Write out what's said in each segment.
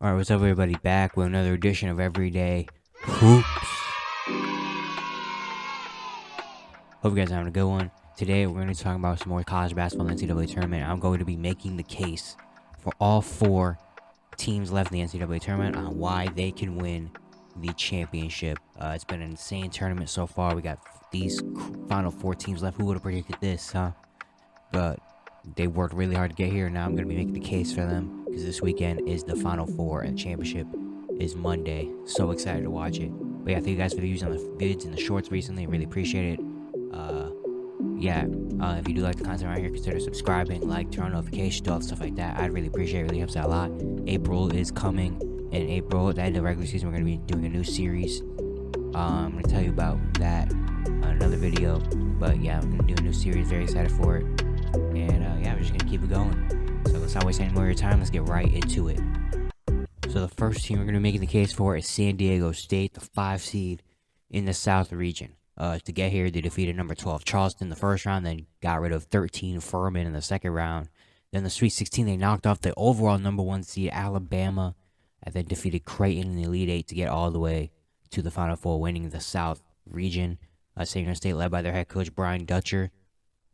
Alright, what's up everybody, back with another edition of Everyday Hoops. Hope you guys are having a good one. Today we're going to be talking about some more college basketball in the NCAA tournament. I'm going to be making the case for all four teams left in the NCAA tournament on why they can win the championship. It's been an insane tournament so far. We got these final four teams left. Who would have predicted this, huh? But they worked really hard to get here. Now I'm going to be making the case for them because this weekend is the Final Four and championship is Monday. So excited to watch it. But yeah, thank you guys for the views on the vids and the shorts recently. Really appreciate it. If you do like the content around here, consider subscribing, like, turn on notifications, all stuff like that. I'd really appreciate it. It really helps out a lot. April is coming. In April, at the end of the regular season, we're going to be doing a new series. I'm going to tell you about that on another video. But yeah, I'm going to do a new series. Very excited for it. And we're just gonna keep it going. So let's not waste any more of your time. Let's get right into it. So the first team we're gonna be making the case for is San Diego State, the 5 seed in the South region. To get here, they defeated number 12 Charleston in the first round, then got rid of 13 Furman in the second round. Then the Sweet 16, they knocked off the overall number 1 seed Alabama, and then defeated Creighton in the Elite 8 to get all the way to the Final Four, winning the South region. San Diego State, led by their head coach Brian Dutcher.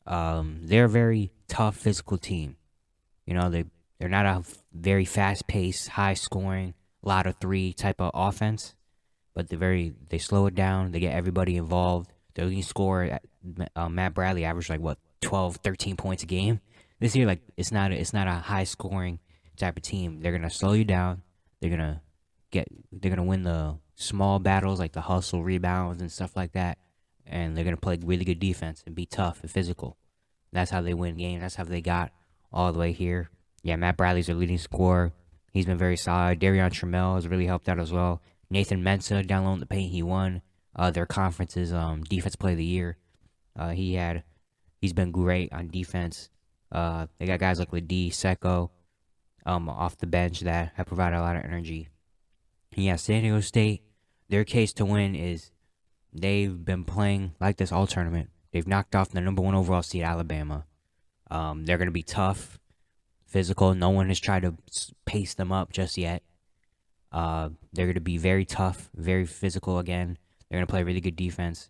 They're a very tough physical team. You know, they're not a very fast-paced, high-scoring, lot of three type of offense, but they slow it down. They get everybody involved. Their leading scorer, Matt Bradley, averaged 12, 13 points a game this year. It's not a high-scoring type of team. They're gonna slow you down. They're gonna win the small battles like the hustle, rebounds, and stuff like that. And they're going to play really good defense and be tough and physical. That's how they win games. That's how they got all the way here. Yeah, Matt Bradley's their leading scorer. He's been very solid. Darion Trammell has really helped out as well. Nathan Mensah, down low in the paint, he won their conference's defense play of the year. He's been great on defense. They got guys like Ladie Secco off the bench that have provided a lot of energy. And yeah, San Diego State, their case to win is they've been playing like this all tournament. They've knocked off the number 1 overall seed, Alabama. They're going to be tough, physical. No one has tried to pace them up just yet. They're going to be very tough, very physical again. They're going to play really good defense.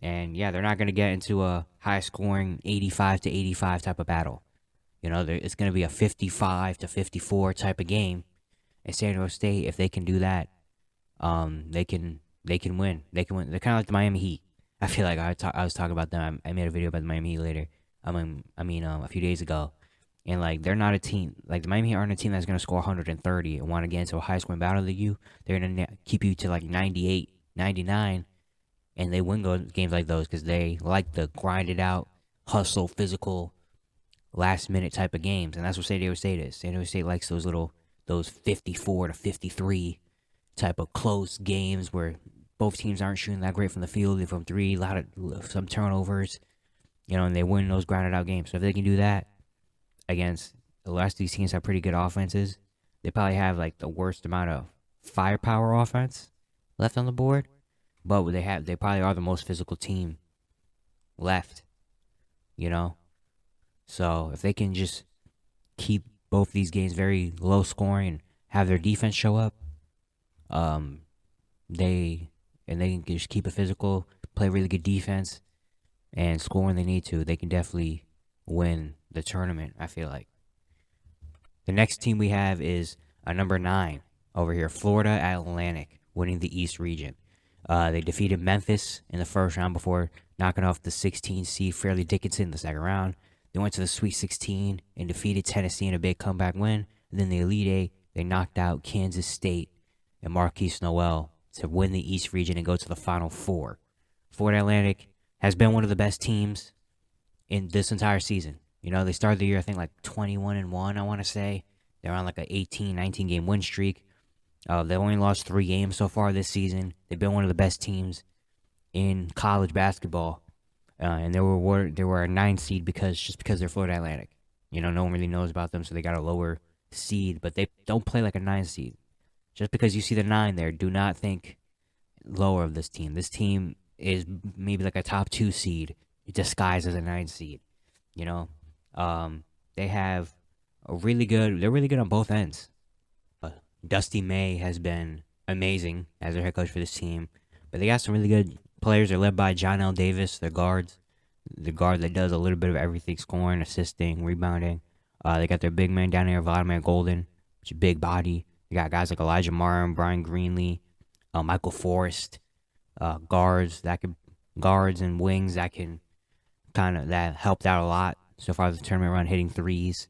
And yeah, they're not going to get into a high-scoring 85 to 85 type of battle. You know, it's going to be a 55 to 54 type of game. And San Diego State, if they can do that, they can win. They can win. They're kind of like the Miami Heat. I feel like I was talking about them. I made a video about the Miami Heat later. A few days ago. And they're not a team. Like the Miami Heat aren't a team that's gonna score 130 and want to get into a high scoring battle with you. They're gonna keep you to 98, 99, and they win games like those because they like the grinded out, hustle, physical, last minute type of games. And that's what San Diego State is. San Diego State likes those 54 to 53 type of close games where both teams aren't shooting that great from the field, from three, some turnovers, and they win those grounded out games. So if they can do that against the rest of these teams, have pretty good offenses. They probably have the worst amount of firepower offense left on the board, but they probably are the most physical team left. So if they can just keep both these games very low scoring and have their defense show up, they can just keep it physical, play really good defense, and score when they need to. They can definitely win the tournament, I feel like. The next team we have is number 9 over here, Florida Atlantic, winning the East region. They defeated Memphis in the first round before knocking off the 16 seed Fairleigh Dickinson in the second round. They went to the Sweet 16 and defeated Tennessee in a big comeback win. And then the Elite 8, they knocked out Kansas State and Marquise Noel to win the East region and go to the Final Four. Florida Atlantic has been one of the best teams in this entire season. They started the year, I think, 21-1, I want to say. They're on an 18, 19 game win streak. They only lost 3 games so far this season. They've been one of the best teams in college basketball. And they were a 9 seed because they're Florida Atlantic. No one really knows about them, so they got a lower seed, but they don't play like a 9 seed. Just because you see the 9 there, do not think lower of this team. This team is maybe a top 2 seed disguised as a 9 seed. They have they're really good on both ends. Dusty May has been amazing as their head coach for this team, but they got some really good players. They're led by John L. Davis, their guards. The guard that does a little bit of everything: scoring, assisting, rebounding. They got their big man down there, Vladimir Golden, which is a big body. They got guys like Elijah Martin, Brian Greenlee, Michael Forrest, guards and wings that can that helped out a lot so far the tournament run, hitting threes,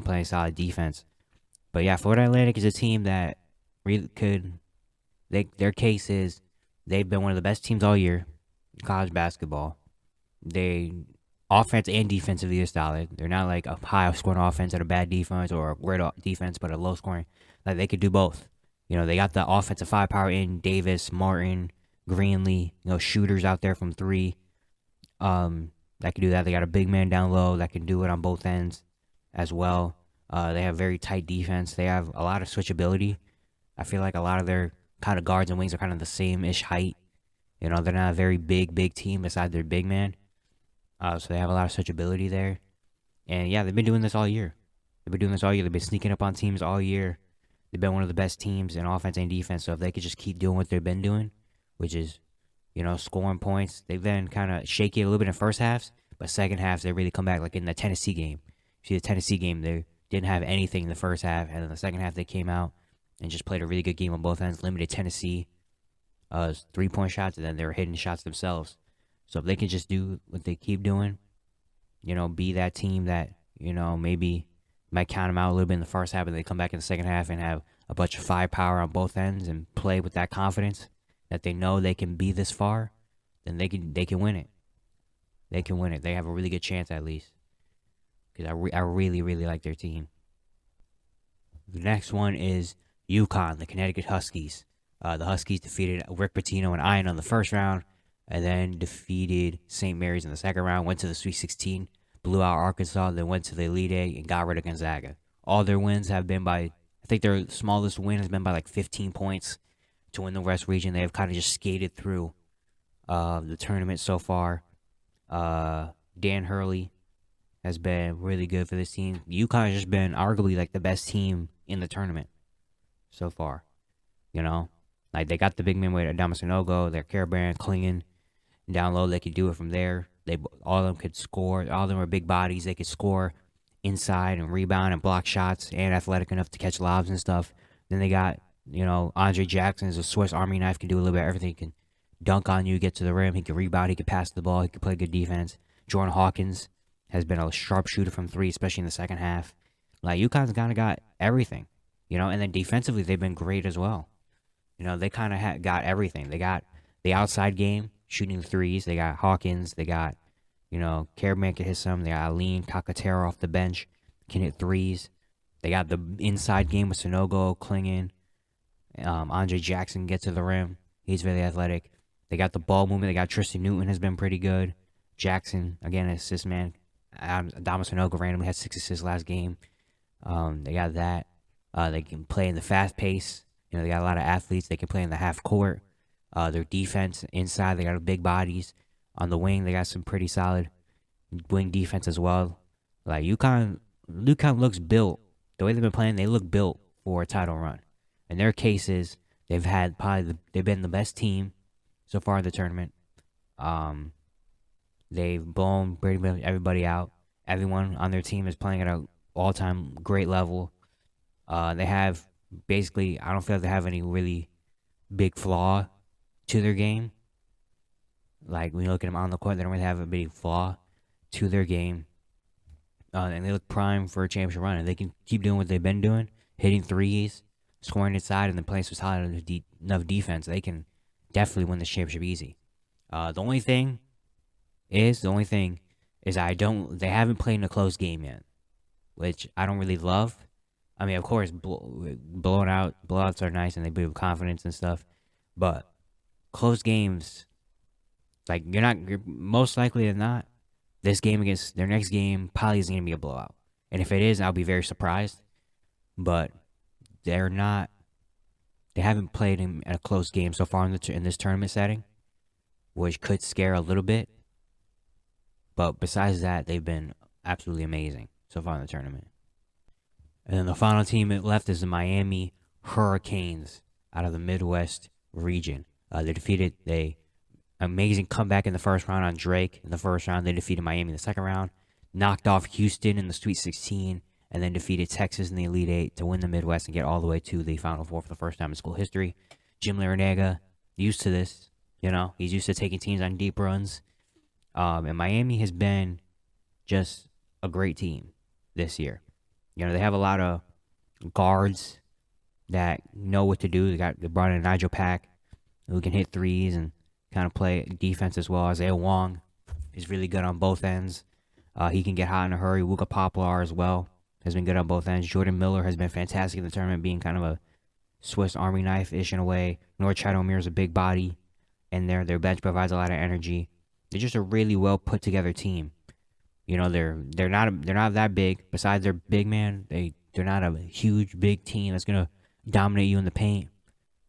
playing solid defense. But yeah, Florida Atlantic is a team that really could. Their case is they've been one of the best teams all year in college basketball. They offense and defensively are solid. They're not like a high scoring offense and a bad defense, or a great defense but a low scoring. Like, they could do both. They got the offensive firepower in Davis, Martin, Greenlee, shooters out there from three. That can do that. They got a big man down low that can do it on both ends as well. They have very tight defense. They have a lot of switchability. I feel like a lot of their kind of guards and wings are kind of the same-ish height. They're not a very big team besides their big man. So they have a lot of switchability there. And yeah, they've been doing this all year. They've been sneaking up on teams all year. They've been one of the best teams in offense and defense. So if they could just keep doing what they've been doing, which is, scoring points, they've been kind of shaky a little bit in first halves, but second halves, they really come back, like in the Tennessee game. See, the Tennessee game, they didn't have anything in the first half, and in the second half, they came out and just played a really good game on both ends, limited Tennessee 3-point shots, and then they were hitting shots themselves. So if they can just do what they keep doing, be that team that, maybe might count them out a little bit in the first half, but they come back in the second half and have a bunch of firepower on both ends and play with that confidence that they know they can be this far, then they can win it. They can win it. They have a really good chance, at least. Because I really, really like their team. The next one is UConn, the Connecticut Huskies. The Huskies defeated Rick Pitino and Iron on the first round, and then defeated St. Mary's in the second round, went to the Sweet 16, blew out Arkansas, then went to the Elite Eight and got rid of Gonzaga. All their wins have been by, I think their smallest win has been by like 15 points to win the West region. They have kind of just skated through the tournament so far. Dan Hurley has been really good for this team. UConn has just been arguably like the best team in the tournament so far. Like, they got the big man with Adama Sanogo, their Karaban, Klingon, down low. They could do it from there. All of them could score. All of them are big bodies. They could score inside and rebound and block shots, and athletic enough to catch lobs and stuff. Then they got, Andre Jackson is a Swiss Army knife, can do a little bit of everything. He can dunk on you, get to the rim. He can rebound. He can pass the ball. He can play good defense. Jordan Hawkins has been a sharp shooter from three, especially in the second half. Like, UConn's kind of got everything, and then defensively, they've been great as well. They kind of got everything. They got the outside game, shooting the threes. They got Hawkins. They got, Karaban can hit some. They got Aline Kakatera off the bench, can hit threes. They got the inside game with Sanogo, Klingon. Andre Jackson gets to the rim. He's really athletic. They got the ball movement. They got Tristan Newton has been pretty good. Jackson, again, an assist man. Adama Sanogo randomly had 6 assists last game. They got that. They can play in the fast pace. They got a lot of athletes. They can play in the half court. Their defense inside, they got big bodies. On the wing, they got some pretty solid wing defense as well. Like, UConn looks built. The way they've been playing, they look built for a title run. In their cases, they've been the best team so far in the tournament. They've blown pretty much everybody out. Everyone on their team is playing at an all-time great level. They have basically, I don't feel like they have any really big flaw to their game. Like, when you look at them on the court, they don't really have a big flaw to their game. And they look prime for a championship run. And they can keep doing what they've been doing, hitting threes, scoring inside, and then playing some solid enough defense. They can definitely win this championship easy. The only thing is they haven't played in a close game yet, which I don't really love. I mean, of course, blowouts are nice and they build confidence and stuff, but close games, like, you're most likely than not, this game against their next game probably is going to be a blowout. And if it is, I'll be very surprised. But they haven't played in a close game so far in this tournament setting, which could scare a little bit. But besides that, they've been absolutely amazing so far in the tournament. And then the final team left is the Miami Hurricanes out of the Midwest region. They defeated a amazing comeback in the first round on Drake. In the first round, they defeated Miami in the second round, knocked off Houston in the Sweet 16, and then defeated Texas in the Elite Eight to win the Midwest and get all the way to the Final Four for the first time in school history. Jim Larrañaga, used to this, he's used to taking teams on deep runs. And Miami has been just a great team this year. They have a lot of guards that know what to do. They brought in Nigel Pack, who can hit threes and kind of play defense as well. Isaiah Wong is really good on both ends. He can get hot in a hurry. Wooga Poplar as well has been good on both ends. Jordan Miller has been fantastic in the tournament, being kind of a Swiss Army knife-ish in a way. Norchad Omier is a big body, and their bench provides a lot of energy. They're just a really well put together team. They're not that big. Besides their big man, they're not a huge big team that's gonna dominate you in the paint.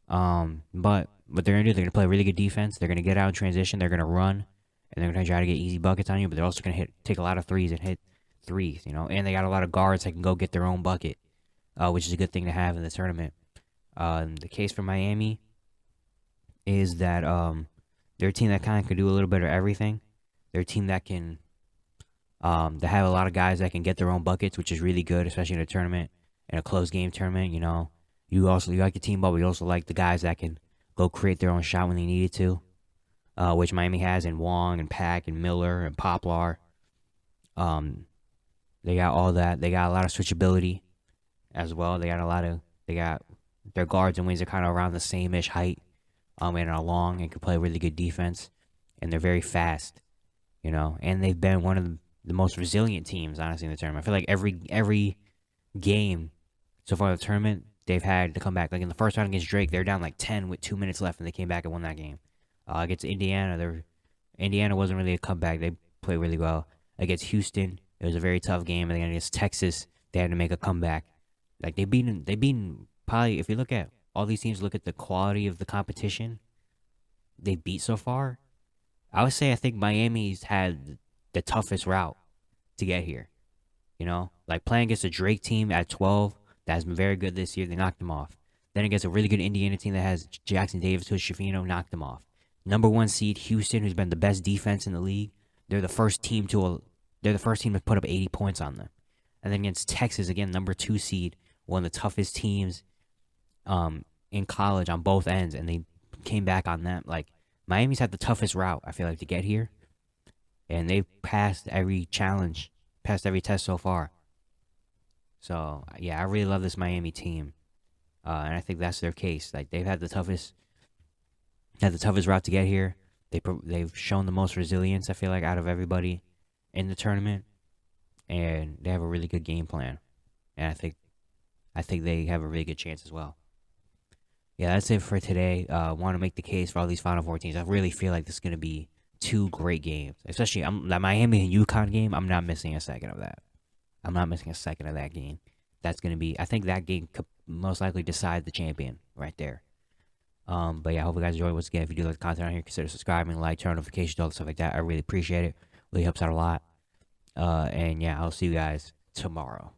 But what they're gonna do, they're gonna play really good defense. They're gonna get out in transition. They're gonna run, and they're gonna try to get easy buckets on you. But they're also gonna take a lot of threes and hit threes. And they got a lot of guards that can go get their own bucket, which is a good thing to have in the tournament. The case for Miami is that they're a team that kind of can do a little bit of everything. They're a team that can they have a lot of guys that can get their own buckets, which is really good, especially in a tournament, in a close game tournament. You like the team ball, but you also like the guys that can go create their own shot when they need it to, which Miami has in Wong and Pack and Miller and Poplar. They got all that. They got a lot of switchability as well. They got their guards and wings are kind of around the same-ish height, and are long and can play really good defense, and they're very fast, and they've been one of the most resilient teams, honestly, in the tournament. I feel like every game so far in the tournament, they've had to come back. Like in the first round against Drake, they're down like 10 with 2 minutes left, and they came back and won that game. Against Indiana, Indiana wasn't really a comeback. They played really well. Against Houston, it was a very tough game, and then against Texas, they had to make a comeback. Like they've been probably, if you look at all these teams, look at the quality of the competition they beat so far, I would say I think Miami's had the toughest route to get here. Like playing against a Drake team at 12 that has been very good this year, they knocked them off. Then against a really good Indiana team that has Jackson Davis, who's Schifino, knocked them off. Number 1 seed Houston, who's been the best defense in the league, they're the first team to put up 80 points on them. And then against Texas, again, number 2 seed, one of the toughest teams in college on both ends, and they came back on them. Like Miami's had the toughest route, I feel like, to get here, and they've passed every challenge, passed every test so far. So yeah, I really love this Miami team, and I think that's their case. Like they've had the toughest route to get here. They've shown the most resilience, I feel like, out of everybody in the tournament, and they have a really good game plan, and I think they have a really good chance as well. Yeah, that's it for today. Want to make the case for all these Final Four teams. I really feel like this is going to be 2 great games, especially that Miami and UConn game. I'm not missing a second of that. I'm not missing a second of that game. That's going to be, I think that game could most likely decide the champion right there. But yeah, I hope you guys enjoyed. Once again, if you do like the content on here, consider subscribing, like, turn on notifications, all the stuff like that. I really appreciate it. Really helps out a lot. And yeah, I'll see you guys tomorrow.